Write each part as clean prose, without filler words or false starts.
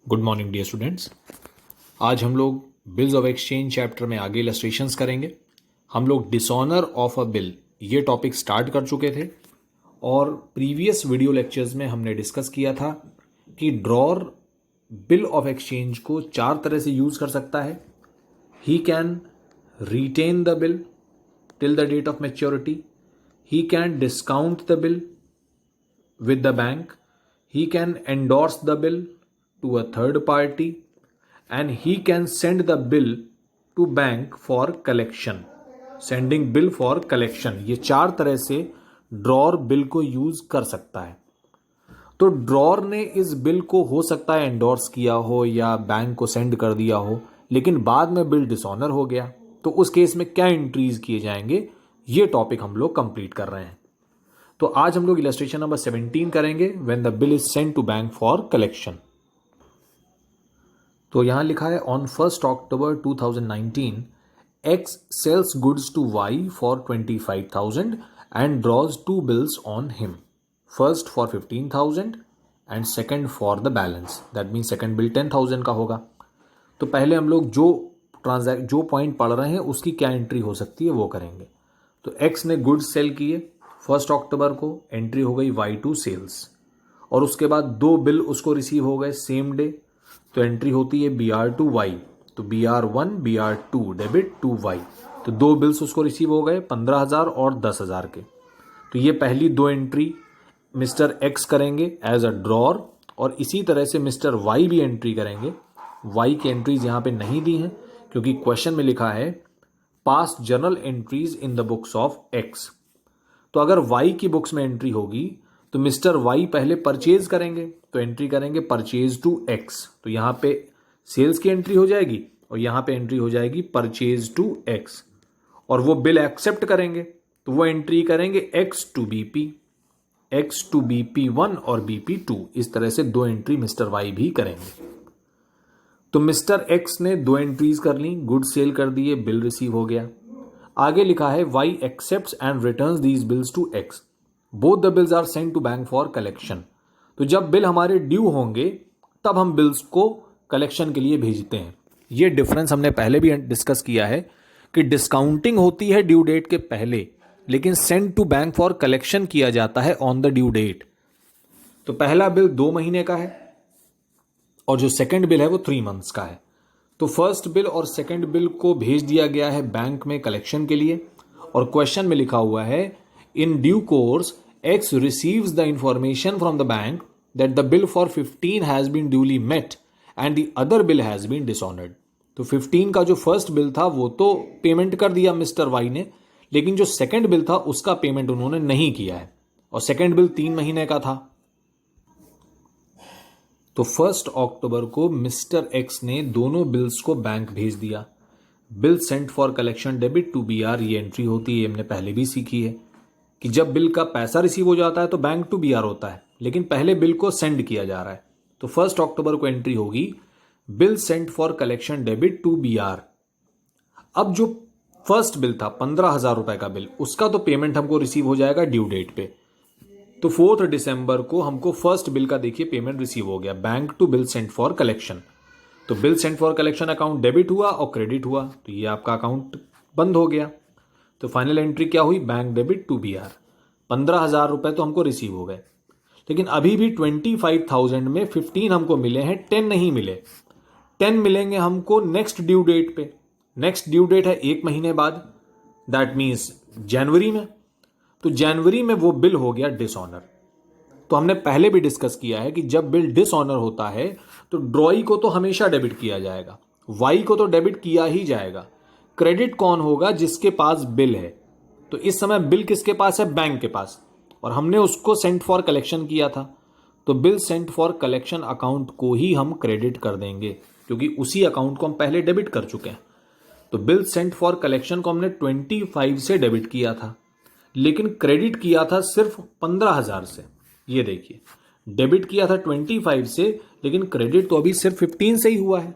Good morning dear students. आज हम लोग बिल्स ऑफ एक्सचेंज चैप्टर में आगे इलस्ट्रेशंस करेंगे। हम लोग डिसऑनर ऑफ अ बिल ये टॉपिक स्टार्ट कर चुके थे और प्रीवियस वीडियो लेक्चर्स में हमने डिस्कस किया था कि ड्रॉर बिल ऑफ एक्सचेंज को चार तरह से यूज़ कर सकता है। He can retain the bill till the date of maturity, he can discount the bill with the bank, he can endorse the bill to a third party, and he can send the bill to bank for collection. Sending bill for collection, ये चार तरह से drawer bill को use कर सकता है। तो drawer ने इस बिल को हो सकता है एंडोर्स किया हो या बैंक को सेंड कर दिया हो, लेकिन बाद में बिल डिसऑनर हो गया, तो उस केस में क्या एंट्रीज किए जाएंगे, ये टॉपिक हम लोग कंप्लीट कर रहे हैं। तो आज हम लोग इलस्ट्रेशन नंबर 17 करेंगे, when the bill is sent to bank for collection. तो यहां लिखा है on 1 October 2019 X sells goods to Y for 25,000 and draws two bills on him, first for 15,000 and second for the balance. That mean second bill 10,000 का होगा। तो पहले हम लोग जो पॉइंट पढ़ रहे हैं उसकी क्या एंट्री हो सकती है वो करेंगे। तो एक्स ने गुड्स सेल किए 1 अक्टूबर को, एंट्री हो गई Y2 सेल्स, और उसके बाद दो बिल उसको रिसीव हो गए सेम डे, तो एंट्री होती है BR2Y। तो BR1 BR2 debit to Y, तो दो बिल्स उसको रिसीव हो गए 15,000 और 10,000 के। तो ये पहली दो एंट्री मिस्टर X करेंगे एज अ ड्रॉर, और इसी तरह से मिस्टर Y भी एंट्री करेंगे। Y की एंट्रीज यहाँ पे नहीं दी हैं क्योंकि क्वेश्चन में लिखा है पास journal entries in the books of X। तो अगर Y की बुक्स में एंट्री होगी तो मिस्टर Y पहले परचेज करेंगे, तो एंट्री करेंगे परचेज टू X। तो यहां पे सेल्स की एंट्री हो जाएगी और यहां पे एंट्री हो जाएगी परचेज टू X, और वो बिल एक्सेप्ट करेंगे तो वो एंट्री करेंगे X टू BP1 और BP2। इस तरह से दो एंट्री मिस्टर Y भी करेंगे। तो मिस्टर X ने दो एंट्रीज कर ली, गुड सेल कर दिए, बिल रिसीव हो गया। आगे लिखा है Y accepts and returns these bills to X. Both the bills are sent to bank for collection. तो जब बिल हमारे ड्यू होंगे तब हम बिल्स को कलेक्शन के लिए भेजते हैं। ये डिफरेंस हमने पहले भी डिस्कस किया है कि डिस्काउंटिंग होती है ड्यू डेट के पहले, लेकिन send to bank for collection किया जाता है ऑन द ड्यू डेट। तो पहला बिल 2 महीने का है और जो सेकेंड बिल है वो 3 मंथ्स का है। तो फर्स्ट बिल और सेकंड बिल को भेज दिया गया है बैंक में कलेक्शन के लिए, और क्वेश्चन में लिखा हुआ है in due course X receives the information from the bank that the bill for 15 has been duly met and the other bill has been dishonoured. तो 15 का जो फर्स्ट बिल था वो तो पेमेंट कर दिया मिस्टर वाई ने, लेकिन जो सेकंड बिल था उसका पेमेंट उन्होंने नहीं किया है, और सेकंड बिल 3 महीने का था। तो 1 अक्टूबर को मिस्टर X ने दोनों बिल्स को बैंक भेज दिया। Bill sent for collection debit to BR, ये एंट्री होती है, हमने पहले भी सीखी है कि जब बिल का पैसा रिसीव हो जाता है तो बैंक टू BR होता है, लेकिन पहले बिल को सेंड किया जा रहा है। तो 1 अक्टूबर को एंट्री होगी bill sent for collection debit to BR। अब जो फर्स्ट बिल था 15,000 रुपए का बिल, उसका तो पेमेंट हमको रिसीव हो जाएगा ड्यू डेट पे। तो 4 दिसंबर को हमको फर्स्ट बिल का देखिए पेमेंट रिसीव हो गया, bank to bill sent for collection. तो bill sent for collection account debit हुआ और क्रेडिट हुआ, तो ये आपका अकाउंट बंद हो गया। तो फाइनल एंट्री क्या हुई, बैंक डेबिट टू BR। 15,000 रुपए तो हमको रिसीव हो गए, लेकिन अभी भी 25,000 में 15 हमको मिले हैं, 10 नहीं मिले। 10 मिलेंगे हमको नेक्स्ट ड्यू डेट पे। नेक्स्ट ड्यू डेट है 1 महीने बाद, दैट मीन्स जनवरी में। तो जनवरी में वो बिल हो गया डिसऑनर। तो हमने पहले भी डिस्कस किया है कि जब बिल डिसऑनर होता है तो ड्रॉई को तो हमेशा डेबिट किया जाएगा, वाई को तो डेबिट किया ही जाएगा। क्रेडिट कौन होगा, जिसके पास बिल है। तो इस समय बिल किसके पास है, बैंक के पास, और हमने उसको सेंट फॉर कलेक्शन किया था, तो bill sent for collection account को ही हम क्रेडिट कर देंगे क्योंकि उसी अकाउंट को हम पहले डेबिट कर चुके हैं। तो बिल सेंट फॉर कलेक्शन को हमने 25 से डेबिट किया था, लेकिन क्रेडिट किया था सिर्फ 15,000 से। ये देखिए, डेबिट किया था 25 से, लेकिन क्रेडिट तो अभी सिर्फ 15 से ही हुआ है।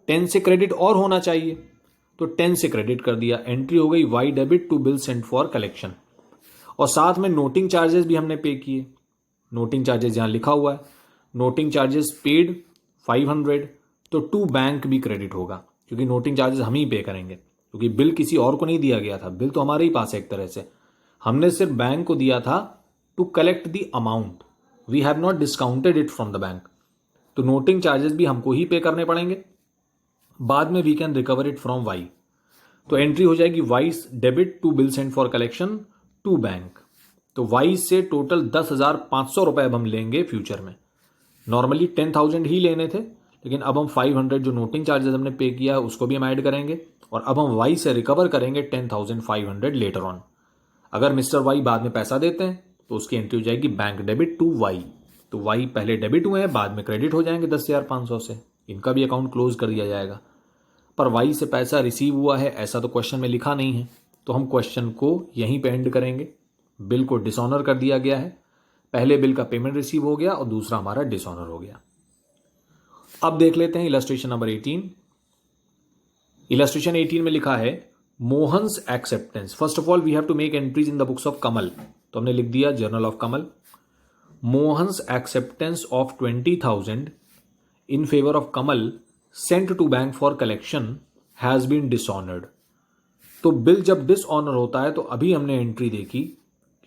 10 से क्रेडिट और होना चाहिए, तो 10 से क्रेडिट कर दिया। एंट्री हो गई Y debit to bill sent for collection, और साथ में नोटिंग चार्जेस भी हमने पे किए। नोटिंग चार्जेस यहां लिखा हुआ है, नोटिंग चार्जेस पेड 500, तो टू बैंक भी क्रेडिट होगा क्योंकि नोटिंग चार्जेस हम ही पे करेंगे, क्योंकि बिल किसी और को नहीं दिया गया था, बिल तो हमारे ही पास है एक तरह से, हमने सिर्फ बैंक को दिया था to collect the amount, we have not discounted it from the bank, तो नोटिंग चार्जेस भी हमको ही पे करने पड़ेंगे, बाद में we can recover it from Y. तो एंट्री हो जाएगी Y's debit to bill sent for collection to bank. तो वाइस से टोटल 10,500 रुपए अब हम लेंगे फ्यूचर में। नॉर्मली 10,000 ही लेने थे, लेकिन अब हम 500 जो नोटिंग चार्जेस हमने पे किया उसको भी हम ऐड करेंगे, और अब हम वाई से रिकवर करेंगे 10,500 लेटर ऑन। अगर मिस्टर वाई बाद में पैसा देते हैं तो उसकी एंट्री हो जाएगी बैंक डेबिट टू वाई। तो वाई पहले डेबिट हुए हैं, बाद में क्रेडिट हो जाएंगे 10,500 से, इनका भी अकाउंट क्लोज कर दिया जाएगा। पर वाई से पैसा रिसीव हुआ है ऐसा तो क्वेश्चन में लिखा नहीं है, तो हम क्वेश्चन को यहीं पे एंड करेंगे। बिल को डिसऑनर कर दिया गया है, पहले बिल का पेमेंट रिसीव हो गया और दूसरा हमारा डिसऑनर हो गया। अब देख लेते हैं इलस्ट्रेशन नंबर 18। इलस्ट्रेशन 18 में लिखा है Mohan's acceptance. First of all we have to make entries in the books of Kamal, तो हमने लिख दिया journal of Kamal. Mohan's acceptance of 20,000 in favour of Kamal sent to bank for collection has been dishonoured. तो bill जब dishonour होता है तो अभी हमने एंट्री देखी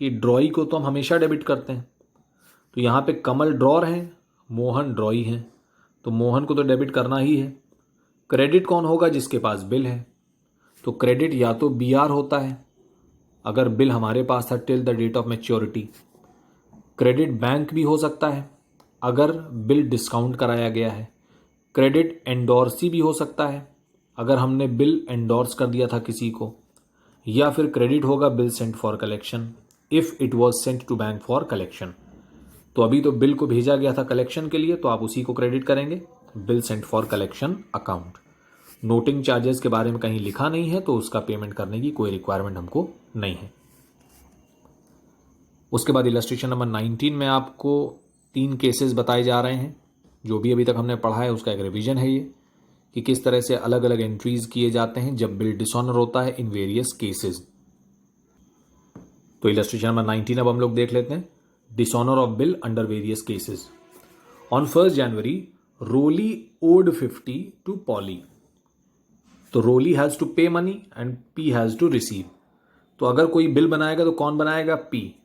कि ड्रॉई को तो हम हमेशा डेबिट करते हैं, तो यहां पे कमल ड्रॉर हैं, मोहन ड्रॉई हैं, तो मोहन को तो डेबिट करना ही है। क्रेडिट कौन होगा? जिसके पास बिल है, तो क्रेडिट या तो बीआर होता है अगर बिल हमारे पास था till the date of maturity, credit bank भी हो सकता है अगर बिल डिस्काउंट कराया गया है, क्रेडिट एंडोर्सी भी हो सकता है अगर हमने बिल एंडोर्स कर दिया था किसी को, या फिर क्रेडिट होगा bill sent for collection if it was sent to bank for collection. तो अभी तो बिल को भेजा गया था कलेक्शन के लिए, तो आप उसी को क्रेडिट करेंगे, bill sent for collection account. Noting charges के बारे में कहीं लिखा नहीं है तो उसका पेमेंट करने की कोई रिक्वायरमेंट हमको नहीं है। उसके बाद इलस्ट्रेशन नंबर 19 में आपको 3 केसेस बताए जा रहे हैं। जो भी अभी तक हमने पढ़ा है उसका एक रिवीजन है ये, कि किस तरह से अलग अलग एंट्रीज किए जाते हैं जब बिल डिसऑनर होता है इन वेरियस केसेस। तो इलस्ट्रेशन नंबर 19 अब हम लोग देख लेते हैं। Dishonour of bill under various cases. On 1 January Roli owed 50 to Poly, तो Roli has to pay money and P has to receive. तो अगर कोई बिल बनाएगा तो कौन बनाएगा? पी,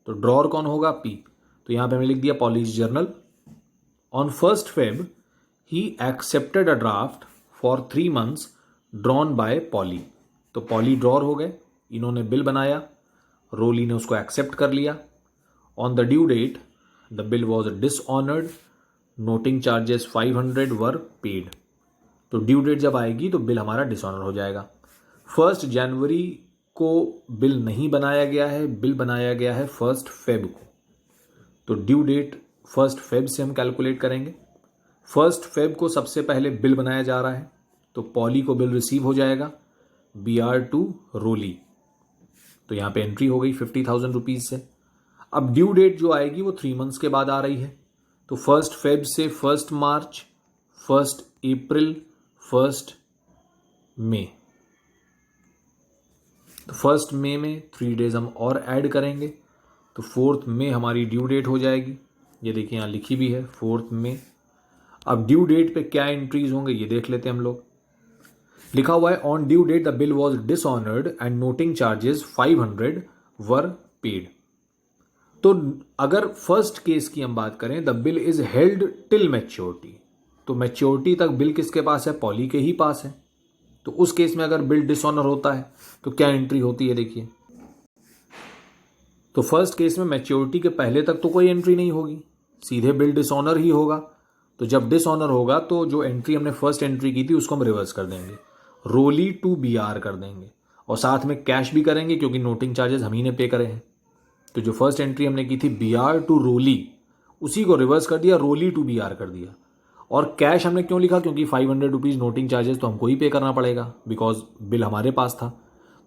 तो ड्रॉर कौन होगा? पी। तो यहां पे हमने लिख दिया Pauli's journal. On 1 Feb he accepted a draft for 3 months drawn by poly, तो पॉली ड्रॉर हो गए, इन्होंने बिल बनाया, रोली ने उसको एक्सेप्ट कर लिया। On the due date the bill was dishonoured, noting charges 500 were paid. तो ड्यू डेट जब आएगी तो बिल हमारा डिसऑनर हो जाएगा। 1 जनवरी को बिल नहीं बनाया गया है, बिल बनाया गया है 1 Feb को, तो ड्यू डेट 1 Feb से हम कैलकुलेट करेंगे। 1 Feb को सबसे पहले बिल बनाया जा रहा है, तो पॉली को बिल रिसीव हो जाएगा BR टू रोली, तो यहां पे एंट्री हो गई 50,000 रुपीज से। अब ड्यू डेट जो आएगी वो 3 months के बाद आ रही है, तो 1 Feb से 1 March, 1 April, 1 May, तो 1 May में 3 days हम और ऐड करेंगे, तो 4 May हमारी ड्यू डेट हो जाएगी। ये देखिए यहाँ लिखी भी है 4 May। अब ड्यू डेट पे क्या एंट्रीज होंगे ये देख लेते हैं हम लोग। लिखा हुआ है on due date the bill was dishonoured and noting charges 500 were paid. तो अगर फर्स्ट केस की हम बात करें, the bill is held till maturity, तो मैच्योरिटी तक बिल किसके पास है? पॉली के ही पास है। तो उस केस में अगर बिल डिसऑनर होता है तो क्या एंट्री होती है? देखिए, तो फर्स्ट केस में मैच्योरिटी के पहले तक तो कोई एंट्री नहीं होगी, सीधे बिल डिसऑनर ही होगा। तो जब डिसऑनर होगा तो जो एंट्री हमने फर्स्ट एंट्री की थी उसको हम रिवर्स कर देंगे, रोली टू BR कर देंगे, और साथ में कैश भी करेंगे क्योंकि नोटिंग चार्जेस हम ही ने पे करे हैं। तो जो फर्स्ट एंट्री हमने की थी BR टू रोली, उसी को रिवर्स कर दिया, रोली टू BR कर दिया। और कैश हमने क्यों लिखा? क्योंकि 500 रुपीज नोटिंग चार्जेस तो हमको ही पे करना पड़ेगा बिकॉज बिल हमारे पास था।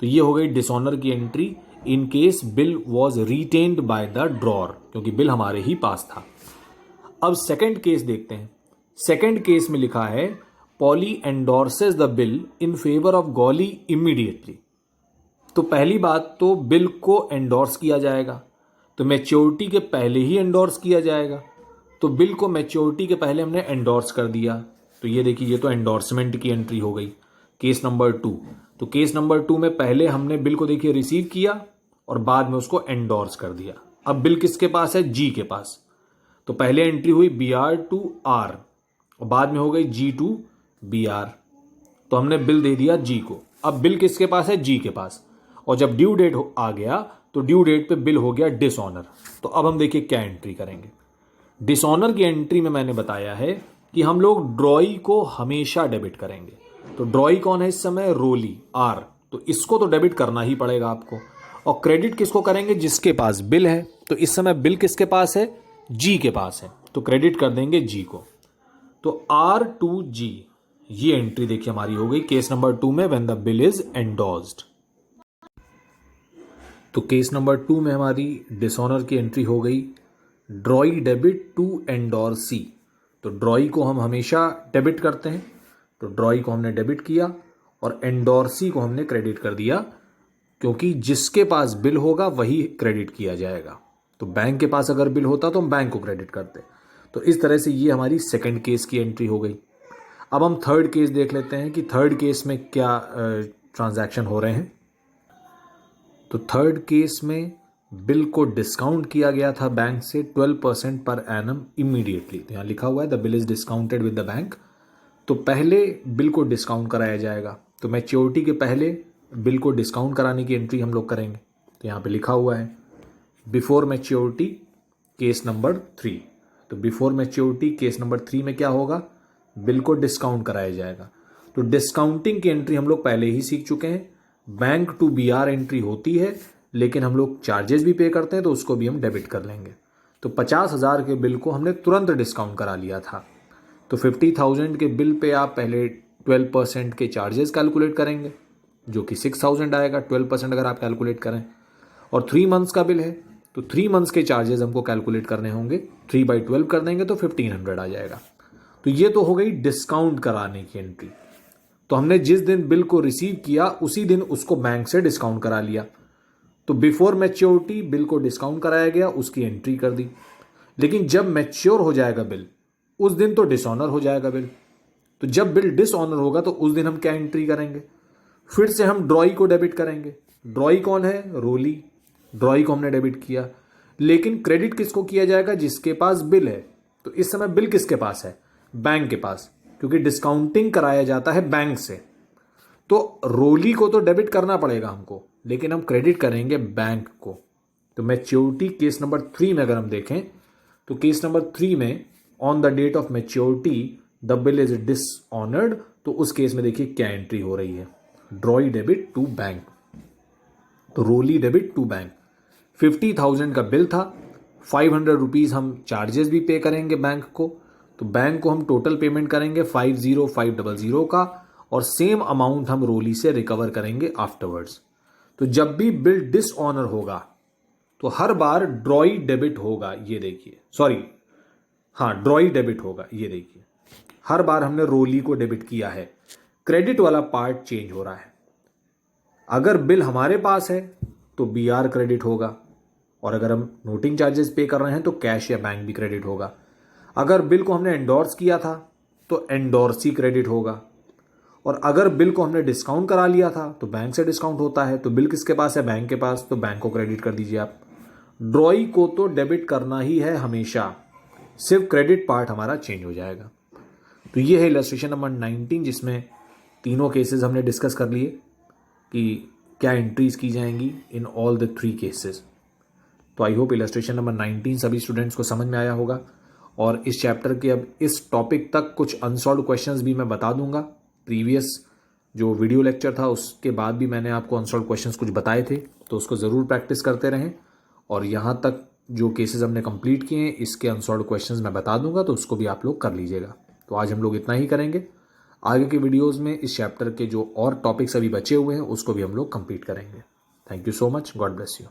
तो ये हो गई डिसऑनर की entry in case bill was retained by the drawer, क्योंकि बिल हमारे ही पास था। अब सेकंड केस देखते हैं। सेकंड केस में लिखा है Polly endorses the bill in favour of Golly immediately. तो पहली बात तो बिल को एंडोर्स किया जाएगा, तो मैच्योरिटी के पहले ही एंडोर्स किया जाएगा, तो बिल को मैच्योरिटी के पहले हमने एंडोर्स कर दिया। तो ये देखिए, ये तो एंडोर्समेंट की एंट्री हो गई, केस नंबर 2। तो केस नंबर 2 में पहले हमने बिल को देखिए रिसीव किया और बाद में उसको एंडोर्स कर दिया। अब बिल किसके पास है? जी के पास। तो पहले एंट्री हुई BR टू R और बाद में हो गई G टू BR। तो हमने बिल दे दिया जी को। अब बिल किसके पास है? जी के पास। और जब ड्यू डेट आ गया तो ड्यू डेट पे बिल हो गया डिसऑनर। तो अब हम देखिए क्या एंट्री करेंगे। डिसऑनर की एंट्री में मैंने बताया है कि हम लोग ड्रॉई को हमेशा डेबिट करेंगे। तो ड्रॉई कौन है इस समय? रोली, R। तो इसको तो डेबिट करना ही पड़ेगा आपको। और क्रेडिट किसको करेंगे? जिसके पास बिल है। तो इस समय बिल किसके पास है? जी के पास है। तो क्रेडिट कर देंगे जी को। तो R टू G, ये एंट्री देखिए हमारी हो गई केस नंबर 2 में, when the bill is endorsed. तो केस नंबर 2 में हमारी डिसऑनर की एंट्री हो गई, ड्रॉई डेबिट टू एंडोर्सी। तो ड्रॉई को हम हमेशा डेबिट करते हैं, तो ड्रॉई को हमने डेबिट किया और एंडोर्सी को हमने क्रेडिट कर दिया, क्योंकि जिसके पास बिल होगा वही क्रेडिट किया जाएगा। तो बैंक के पास अगर बिल होता तो हम बैंक को क्रेडिट करते। तो इस तरह से ये हमारी सेकंड केस की एंट्री हो गई। अब हम थर्ड केस देख लेते हैं कि थर्ड केस में क्या ट्रांजैक्शन हो रहे हैं। तो थर्ड केस में बिल को डिस्काउंट किया गया था बैंक से 12% पर एनम इमीडिएटली। तो यहाँ लिखा हुआ है the bill is discounted with the bank. तो पहले बिल को डिस्काउंट कराया जाएगा। तो मैच्योरिटी के पहले बिल को डिस्काउंट कराने की एंट्री हम लोग करेंगे। तो यहाँ पे लिखा हुआ है बिफोर मैच्योरिटी केस नंबर 3। तो बिफोर मैच्योरिटी केस नंबर 3 में क्या होगा? बिल को डिस्काउंट कराया जाएगा। तो डिस्काउंटिंग की एंट्री हम लोग पहले ही सीख चुके हैं। बैंक टू BR एंट्री होती है, लेकिन हम लोग चार्जेस भी पे करते हैं, तो उसको भी हम डेबिट कर लेंगे। तो 50,000 के बिल को हमने तुरंत डिस्काउंट करा लिया था। तो 50,000 के बिल पे आप पहले 12% के चार्जेस कैलकुलेट करेंगे, जो कि 6,000 आएगा 12% अगर आप कैलकुलेट करें। और 3 मंथ्स का बिल है, तो 3 मंथ्स के चार्जेस हमको कैलकुलेट करने होंगे। 3/12 कर देंगे तो 1500 आ जाएगा। तो ये तो हो गई डिस्काउंट कराने की एंट्री। तो हमने जिस दिन बिल को रिसीव किया उसी दिन उसको बैंक से डिस्काउंट करा लिया। तो बिफोर मैच्योरिटी बिल को डिस्काउंट कराया गया, उसकी एंट्री कर दी। लेकिन जब मैच्योर हो जाएगा बिल, उस दिन तो डिसऑनर हो जाएगा बिल। तो जब बिल डिसऑनर होगा तो उस दिन हम क्या एंट्री करेंगे? फिर से हम ड्रॉई को डेबिट करेंगे। ड्रॉई कौन है? रोली। ड्रॉई को हमने डेबिट किया, लेकिन क्रेडिट किसको किया जाएगा? जिसके पास बिल है। तो इस समय बिल किसके पास है? बैंक के पास, क्योंकि डिस्काउंटिंग कराया जाता है बैंक से। तो रोली को तो डेबिट करना पड़ेगा हमको, लेकिन हम क्रेडिट करेंगे बैंक को। तो मैच्योरिटी केस नंबर 3 में अगर हम देखें, तो केस नंबर 3 में on the date of maturity the bill is dishonoured. तो उस केस में देखिए क्या एंट्री हो रही है, ड्रॉई डेबिट टू बैंक। तो रोली डेबिट टू बैंक। 50,000 का बिल था, 500 रुपीज हम चार्जेस भी पे करेंगे बैंक को। तो बैंक को हम टोटल पेमेंट करेंगे 50,500 का, और सेम अमाउंट हम रोली से रिकवर करेंगे आफ्टरवर्ड्स। तो जब भी बिल डिसऑनर होगा तो हर बार ड्रॉई डेबिट होगा। ये देखिए, सॉरी, हाँ, ड्रॉई डेबिट होगा। ये देखिए, हर बार हमने रोली को डेबिट किया है, क्रेडिट वाला पार्ट चेंज हो रहा है। अगर बिल हमारे पास है तो BR क्रेडिट होगा, और अगर हम नोटिंग चार्जेस पे कर रहे हैं तो कैश या बैंक भी क्रेडिट होगा। अगर बिल को हमने एंडोर्स किया था तो एंडोर्सी क्रेडिट होगा, और अगर बिल को हमने डिस्काउंट करा लिया था तो बैंक से डिस्काउंट होता है। तो बिल किसके पास है? बैंक के पास। तो बैंक को क्रेडिट कर दीजिए आप। ड्रॉई को तो डेबिट करना ही है हमेशा, सिर्फ क्रेडिट पार्ट हमारा चेंज हो जाएगा। तो ये है इलस्ट्रेशन नंबर 19, जिसमें तीनों केसेस हमने डिस्कस कर लिए कि क्या एंट्रीज की जाएंगी इन ऑल द 3 केसेस। तो आई होप इलस्ट्रेशन नंबर 19 सभी स्टूडेंट्स को समझ में आया होगा। और इस चैप्टर के अब इस टॉपिक तक कुछ अनसॉल्व क्वेश्चंस भी मैं बता दूंगा। प्रीवियस जो वीडियो लेक्चर था उसके बाद भी मैंने आपको अनसॉल्व क्वेश्चंस कुछ बताए थे, तो उसको ज़रूर प्रैक्टिस करते रहें। और यहाँ तक जो केसेस हमने कंप्लीट किए हैं, इसके अनसॉल्व क्वेश्चंस मैं बता दूंगा, तो उसको भी आप लोग कर लीजिएगा। तो आज हम लोग इतना ही करेंगे। आगे के वीडियोज़ में इस चैप्टर के जो और टॉपिक्स अभी बचे हुए हैं उसको भी हम लोग कंप्लीट करेंगे। Thank you so much. God bless you.